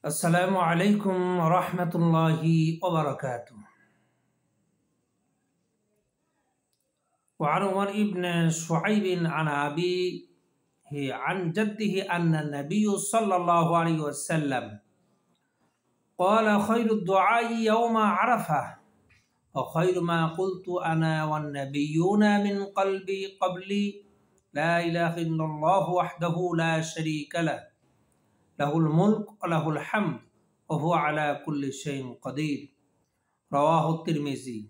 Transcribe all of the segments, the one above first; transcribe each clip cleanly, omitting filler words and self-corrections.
আসসালামু আলাইকুম রহমতুল্লাহি ওবারাকাতু। وعن عمر بن شعيب عن أبيه عن جده أن النبي صلى الله عليه وسلم قال خير الدعاء يوم عرفة وخير ما قلت أنا والنبيون من قلبي قبلي لا إله إلا الله وحده لا شريك له له الملك وله الحمد وهو على كل شيء قدير رواه الترمذي।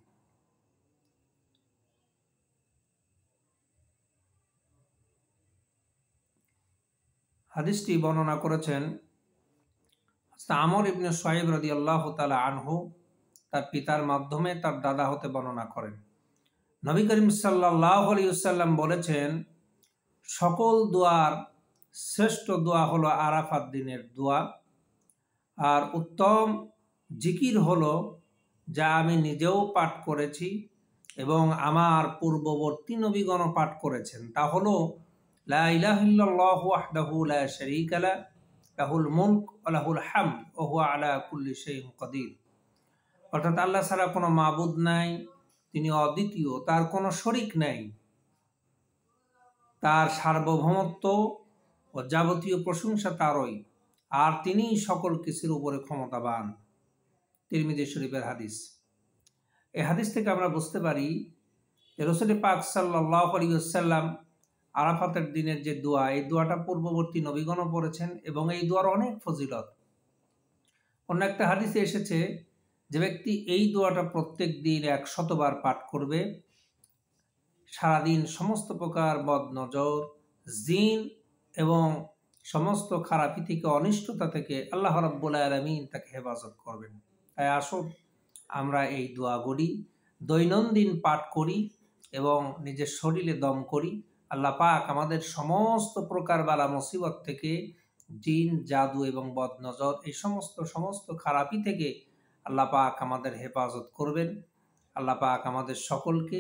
হাদিসটি বর্ণনা করেছেন আমর ইবনে শুআইব রাদিয়াল্লাহু তাআলা আনহু, তার পিতার মাধ্যমে তার দাদা হতে বর্ণনা করেন। নবী করিম সাল্লাল্লাহু আলাইহি ওয়াসাল্লাম বলেছেন, সকল দোয়ার শ্রেষ্ঠ দোয়া হলো আরাফাত দিনের দোয়া, আর উত্তম জিকির হলো যা আমি নিজেও পাঠ করেছি এবং আমার পূর্ববর্তী নবীগণও পাঠ করেছেন, তা হলো লা ইলাহা ইল্লাল্লাহু ওয়াহদাহু লা শারীকা লাহু লাহুল মুলক ওয়া লাহুল হামদ ওয়া হুয়া আলা কুল্লি শাইইন কাদির। অর্থাৎ আল্লাহ ছাড়া কোনো মাবুদ নাই, তিনি অদ্বিতীয়, তার কোনো শরীক নাই, তার সার্বভৌমত্ব ও যাবতীয় প্রশংসা তারই, আর তিনি সকল কিছুর উপরে ক্ষমতাবান। তিরমিজি শরীফের হাদিস। এই হাদিস থেকে আমরা বুঝতে পারি যে রাসূল পাক সাল্লাল্লাহু আলাইহি ওয়াসাল্লাম আরাফাতের দিনের যে দোয়া, এই দোয়াটা পূর্ববর্তী নবীগণও পড়েছেন এবং এই দোয়ার অনেক ফজিলত। অন্য একটা হাদিসে এসেছে, যে ব্যক্তি এই দোয়াটা প্রত্যেক দিন 100 বার পাঠ করবে, সারাদিন সমস্ত প্রকার বদনজর, জিন এবং সমস্ত খারাপি থেকে, অনিষ্টতা থেকে আল্লাহ রাব্বুল আলামিন তাকে হেফাজত করবেন। তাই আসুন আমরা এই দোয়াগুলি দৈনন্দিন পাঠ করি এবং নিজের শরীরে দম করি। আল্লাহ পাক আমাদের সমস্ত প্রকার বালা মুসিবত থেকে, জিন, জাদু এবং বদনজর, এই সমস্ত খারাপি থেকে আল্লাহ পাক আমাদের হেফাজত করবেন। আল্লাহ পাক আমাদের সকলকে,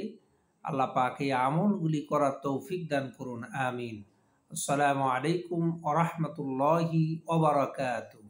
আল্লাহ পাক এই আমলগুলি করার তৌফিক দান করুন, আমিন। আসসালামু আলাইকুম ওয়া রাহমাতুল্লাহি ওয়া বারাকাতুহু।